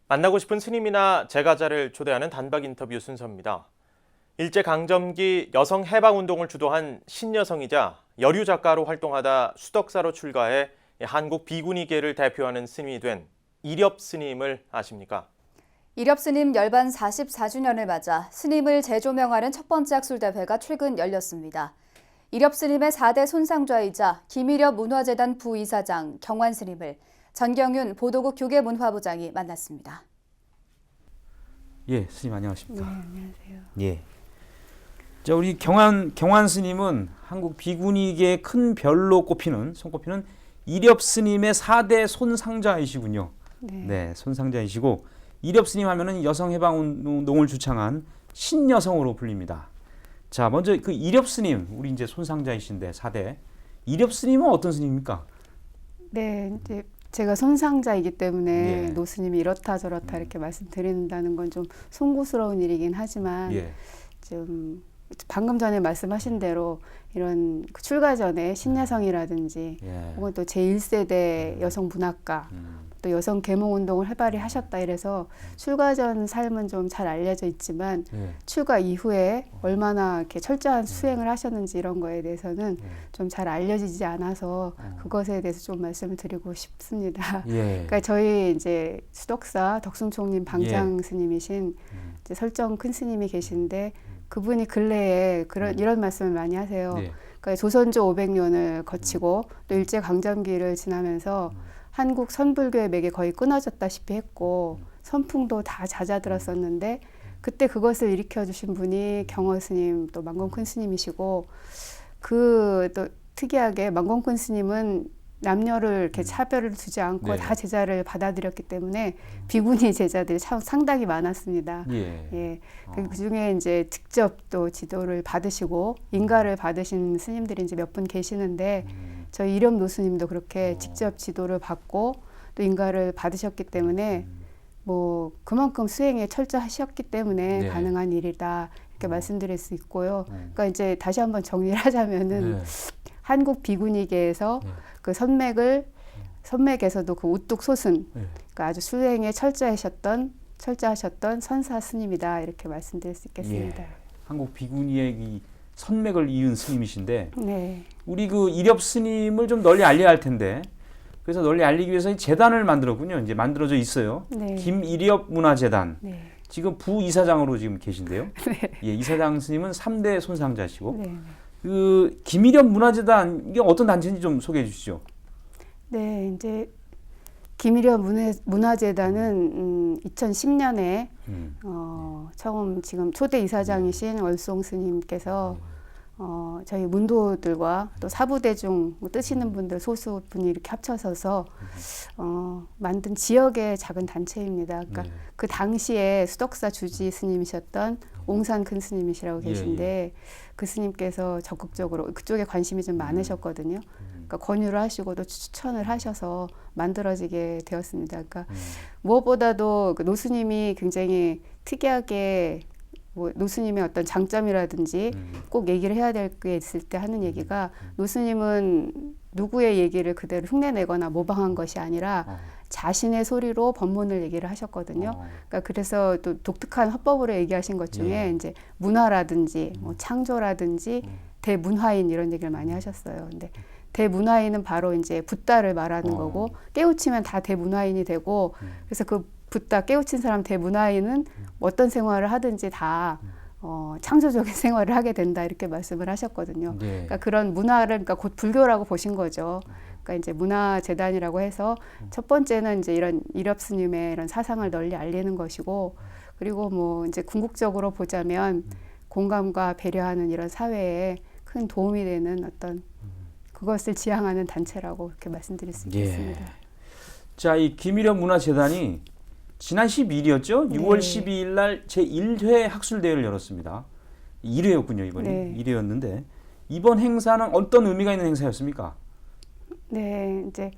만나고 싶은 스님이나 제가자를 초대하는 단박 인터뷰 순서입니다. 일제강점기 여성해방운동을 주도한 신여성이자 여류 작가로 활동하다 수덕사로 출가해 한국 비구니계를 대표하는 스님이 된 이렵 스님을 아십니까? 이렵 스님 열반 44주년을 맞아 스님을 재조명하는 첫 번째 학술대회가 최근 열렸습니다. 이렵 스님의 4대 손상좌이자 김이렵 문화재단 부이사장 경환 스님을 전경윤 보도국 교계문화부장이 만났습니다. 예, 스님 안녕하십니까? 네, 안녕하세요. 예. 자, 우리 경환 스님은 한국 비구니계의 큰 별로 손꼽히는 이렵 스님의 4대 손상자이시군요. 네, 손상자이시고 이렵 스님 하면은 여성해방운동을 주창한 신여성으로 불립니다. 자, 먼저 그 이렵 스님, 우리 이제 손상자이신데 4대 이렵 스님은 어떤 스님입니까? 네, 이제 제가 손상자이기 때문에 예. 노스님이 이렇다 저렇다 이렇게 말씀드린다는 건 좀 송구스러운 일이긴 하지만 예. 좀 방금 전에 말씀하신 대로 이런 그 출가 전에 신여성이라든지 예. 혹은 또 제1세대 여성 문학가 또 여성 계몽운동을 활발히 하셨다 이래서 출가 전 삶은 좀 잘 알려져 있지만 예. 출가 이후에 얼마나 이렇게 철저한 수행을 하셨는지 이런 거에 대해서는 좀 잘 알려지지 않아서 그것에 대해서 좀 말씀을 드리고 싶습니다. 예. 그러니까 저희 이제 수덕사 덕순총님 방장 스님이신 이제 설정 큰 스님이 계신데 그분이 근래에 이런 말씀을 많이 하세요. 네. 그러니까 조선조 500년을 거치고 또 일제 강점기를 지나면서 한국 선불교의 맥이 거의 끊어졌다시피 했고 선풍도 다 잦아들었었는데 그때 그것을 일으켜 주신 분이 경허 스님 또 만공큰 스님이시고 그 또 특이하게 만공큰 스님은 남녀를 이렇게 차별을 두지 않고 네. 다 제자를 받아들였기 때문에 비구니 제자들이 참 상당히 많았습니다. 예. 예. 그 중에 이제 직접 또 지도를 받으시고 인가를 받으신 스님들이 이제 몇 분 계시는데 저희 이렵 노스님도 그렇게 직접 지도를 받고 또 인가를 받으셨기 때문에 뭐 그만큼 수행에 철저하셨기 때문에 네. 가능한 일이다 이렇게 말씀드릴 수 있고요. 그러니까 이제 다시 한번 정리를 하자면은 네. 한국 비구니계에서 그 선맥에서도 그 우뚝 솟은 그러니까 아주 수행에 철저하셨던 선사 스님이다 이렇게 말씀드릴 수 있겠습니다. 예. 한국 비구니의 이 선맥을 이은 스님이신데 네. 우리 그 이렵 스님을 좀 널리 알려야 할 텐데 그래서 널리 알리기 위해서 이 재단을 만들었군요. 이제 만들어져 있어요. 네. 김이렵 문화재단. 네. 지금 부이사장으로 지금 계신데요. 네. 예, 이사장 스님은 3대 손상자시고 네. 그 김이렵 문화재단 이게 어떤 단체인지 좀 소개해 주시죠. 네, 이제 김이렵 문화재단은 2010년에 처음 지금 초대 이사장이신 월송 스님께서 저희 문도들과 또 사부대중 뜨시는 분들 소수 분이 이렇게 합쳐서서 만든 지역의 작은 단체입니다. 그러니까 그 당시에 수덕사 주지 스님이셨던 옹산 큰 스님이시라고 계신데 그 스님께서 적극적으로 그쪽에 관심이 좀 많으셨거든요. 그러니까 권유를 하시고 또 추천을 하셔서 만들어지게 되었습니다. 그러니까 무엇보다도 그 노스님이 굉장히 특이하게 뭐 노스님의 어떤 장점이라든지 꼭 얘기를 해야 될 게 있을 때 하는 얘기가 노스님은 누구의 얘기를 그대로 흉내내거나 모방한 것이 아니라 자신의 소리로 법문을 얘기를 하셨거든요. 그러니까 그래서 또 독특한 화법으로 얘기하신 것 중에 이제 문화라든지 뭐 창조라든지 대문화인 이런 얘기를 많이 하셨어요. 근데 대문화인은 바로 이제 붓다를 말하는 거고 깨우치면 다 대문화인이 되고 그래서 그 붓다 깨우친 사람 대문화인은 어떤 생활을 하든지 다 창조적인 생활을 하게 된다 이렇게 말씀을 하셨거든요. 네. 그러니까 그런 문화를 그러니까 곧 불교라고 보신 거죠. 그러니까 이제 문화재단이라고 해서 첫 번째는 이제 이런 이렵 스님의 이런 사상을 널리 알리는 것이고 그리고 뭐 이제 궁극적으로 보자면 공감과 배려하는 이런 사회에 큰 도움이 되는 어떤 그것을 지향하는 단체라고 이렇게 말씀드릴 수 있겠습니다. 예. 자, 이 김이렵 문화재단이 지난 12일이었죠? 6월 네. 12일 날 제1회 학술대회를 열었습니다. 1회였군요, 이번이. 네. 1회였는데 이번 행사는 어떤 의미가 있는 행사였습니까? 네, 이제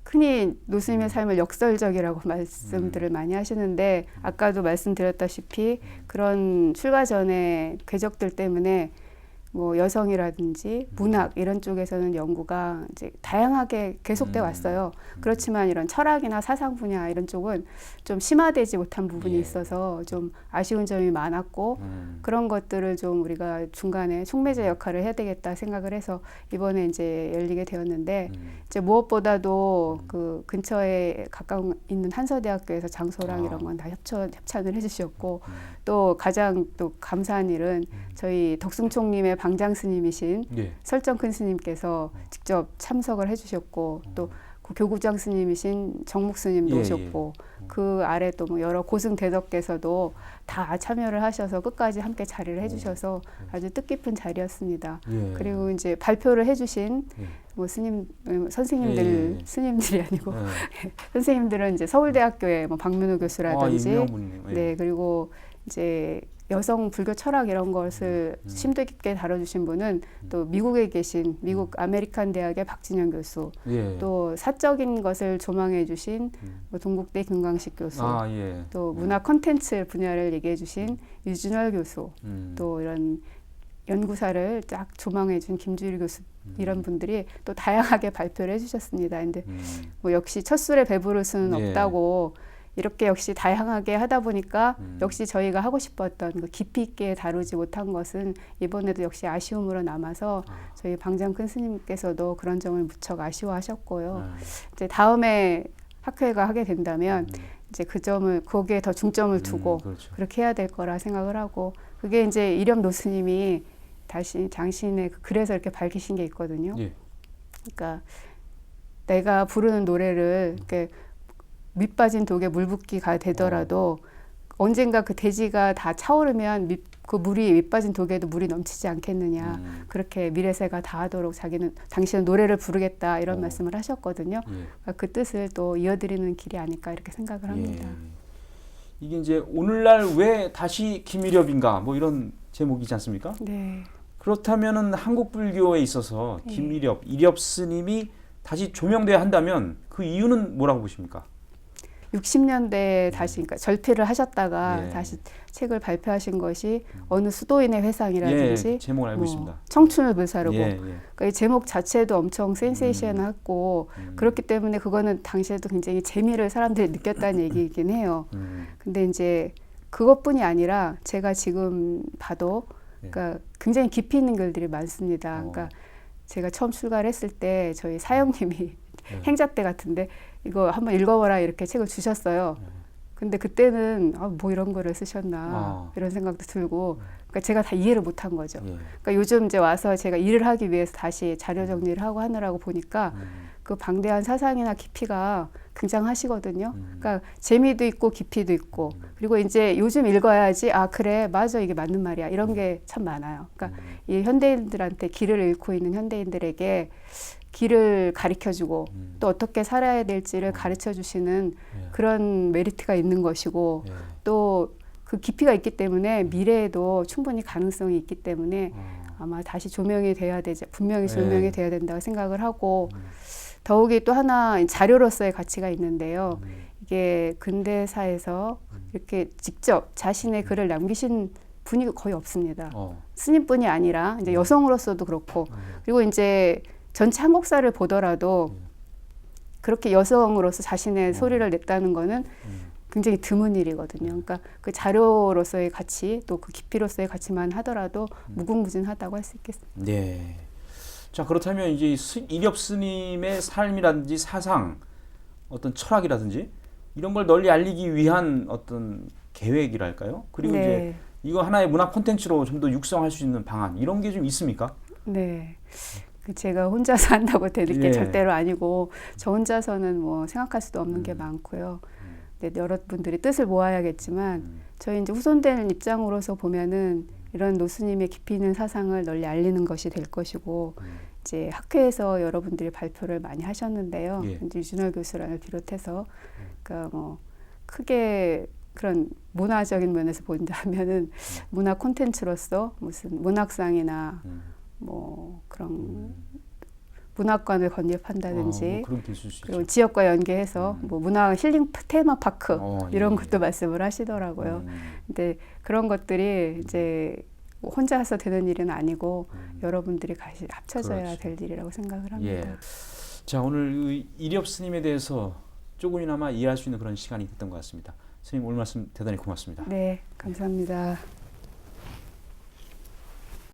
흔히 노스님의 삶을 역설적이라고 말씀들을 많이 하시는데 아까도 말씀드렸다시피 그런 출가 전의 궤적들 때문에 뭐 여성이라든지 문학 이런 쪽에서는 연구가 이제 다양하게 계속돼 왔어요. 그렇지만 이런 철학이나 사상 분야 이런 쪽은 좀 심화되지 못한 부분이 예. 있어서 좀 아쉬운 점이 많았고 그런 것들을 좀 우리가 중간에 촉매제 역할을 해야 되겠다 생각을 해서 이번에 이제 열리게 되었는데 이제 무엇보다도 그 근처에 가까운 있는 한서대학교에서 장소랑 이런 건 다 협찬을 해주셨고 또 가장 또 감사한 일은 저희 덕승총님의 방장 스님이신 예. 설정큰 스님께서 직접 참석을 해주셨고 또 그 교구장 스님이신 정묵 스님도 예, 오셨고 그 아래 또 뭐 여러 고승 대덕께서도 다 참여를 하셔서 끝까지 함께 자리를 해주셔서 아주 뜻깊은 자리였습니다. 예. 그리고 이제 발표를 해주신 예. 뭐 선생님들 예. 스님들이 아니고 예. 선생님들은 이제 서울대학교의 뭐 박민호 교수라든지 유명한 분이네요. 예. 네 그리고 이제 여성 불교 철학 이런 것을 심도 깊게 다뤄주신 분은 또 미국에 계신 미국 아메리칸 대학의 박진영 교수 예. 또 사적인 것을 조망해 주신 뭐 동국대 김광식 교수 예. 또 문화 콘텐츠 분야를 얘기해 주신 유준월 교수 또 이런 연구사를 쫙 조망해 준 김주일 교수 이런 분들이 또 다양하게 발표를 해주셨습니다. 근데 뭐 역시 첫 술에 배부를 수는 예. 없다고 이렇게 역시 다양하게 하다 보니까 역시 저희가 하고 싶었던 그 깊이 있게 다루지 못한 것은 이번에도 역시 아쉬움으로 남아서 저희 방장 큰 스님께서도 그런 점을 무척 아쉬워하셨고요. 이제 다음에 학회가 하게 된다면 이제 그 점을 거기에 더 중점을 두고 그렇죠. 그렇게 해야 될 거라 생각을 하고 그게 이제 이렴 노스님이 다시 당신의 그 글에서 이렇게 밝히신 게 있거든요. 예. 그러니까 내가 부르는 노래를 이렇게 밑 빠진 독에 물 붓기가 되더라도 언젠가 그 대지가 다 차오르면 그 물이 밑 빠진 독에도 물이 넘치지 않겠느냐. 그렇게 미래세가 다하도록 당신은 노래를 부르겠다 이런 말씀을 하셨거든요. 그러니까 그 뜻을 또 이어드리는 길이 아닐까 이렇게 생각을 합니다. 예. 이게 이제 오늘날 왜 다시 김일엽인가 뭐 이런 제목이지 않습니까? 네. 그렇다면은 한국 불교에 있어서 김일엽, 이렵 스님이 다시 조명돼야 한다면 그 이유는 뭐라고 보십니까? 60년대에 다시 그러니까 절필을 하셨다가 예. 다시 책을 발표하신 것이 어느 수도인의 회상이라든지 예, 제목을 알고 있습니다. 청춘을 불사르고 예, 예. 그러니까 이 제목 자체도 엄청 센세이션했고 그렇기 때문에 그거는 당시에도 굉장히 재미를 사람들이 느꼈다는 얘기이긴 해요. 근데 이제 그것뿐이 아니라 제가 지금 봐도 그러니까 굉장히 깊이 있는 글들이 많습니다. 그러니까 제가 처음 출가를 했을 때 저희 사형님이 행자 때 같은데 이거 한번 읽어보라 이렇게 책을 주셨어요. 근데 그때는 뭐 이런 거를 쓰셨나 이런 생각도 들고 그러니까 제가 다 이해를 못한 거죠. 그러니까 요즘 이제 와서 제가 일을 하기 위해서 다시 자료 정리를 하고 하느라고 보니까 그 방대한 사상이나 깊이가 굉장하시거든요. 그러니까 재미도 있고 깊이도 있고 그리고 이제 요즘 읽어야지 그래 맞아 이게 맞는 말이야 이런 게 참 많아요. 그러니까 이 현대인들한테 길을 잃고 있는 현대인들에게 길을 가르쳐주고 또 어떻게 살아야 될지를 가르쳐주시는 그런 메리트가 있는 것이고 또 그 깊이가 있기 때문에 미래에도 충분히 가능성이 있기 때문에 아마 다시 조명이 돼야 되지 분명히 조명이 돼야 된다고 생각을 하고 더욱이 또 하나 자료로서의 가치가 있는데요. 이게 근대사에서 이렇게 직접 자신의 글을 남기신 분이 거의 없습니다. 스님뿐이 아니라 이제 여성으로서도 그렇고 그리고 이제 전체 한국사를 보더라도 그렇게 여성으로서 자신의 소리를 냈다는 거는 굉장히 드문 일이거든요. 그러니까 그 자료로서의 가치 또 그 깊이로서의 가치만 하더라도 무궁무진하다고 할 수 있겠습니다. 네. 자 그렇다면 이제 이렵 스님의 삶이라든지 사상, 어떤 철학이라든지 이런 걸 널리 알리기 위한 어떤 계획이랄까요? 그리고 이제 이거 하나의 문화 콘텐츠로 좀 더 육성할 수 있는 방안 이런 게 좀 있습니까? 네. 제가 혼자서 한다고 되는 게 절대로 아니고 저 혼자서는 뭐 생각할 수도 없는 게 많고요. 여러분들이 뜻을 모아야겠지만 저희 이제 후손되는 입장으로서 보면은 이런 노스님의 깊이 있는 사상을 널리 알리는 것이 될 것이고 이제 학회에서 여러분들이 발표를 많이 하셨는데요. 이제 유준월 교수를 비롯해서 그러니까 뭐 크게 그런 문화적인 면에서 본다면은 문화 콘텐츠로서 무슨 문학상이나 뭐 그런 문학관을 건립한다든지 그리고 지역과 연계해서 뭐 문화 힐링 테마파크 이런 것도 말씀을 하시더라고요. 근데 그런 것들이 이제 혼자서 되는 일은 아니고 여러분들이 같이 합쳐져야 그렇죠. 될 일이라고 생각을 합니다. 예. 자, 오늘 이 이력 스님에 대해서 조금이나마 이해할 수 있는 그런 시간이 됐던 것 같습니다. 스님 오늘 말씀 대단히 고맙습니다. 네, 감사합니다.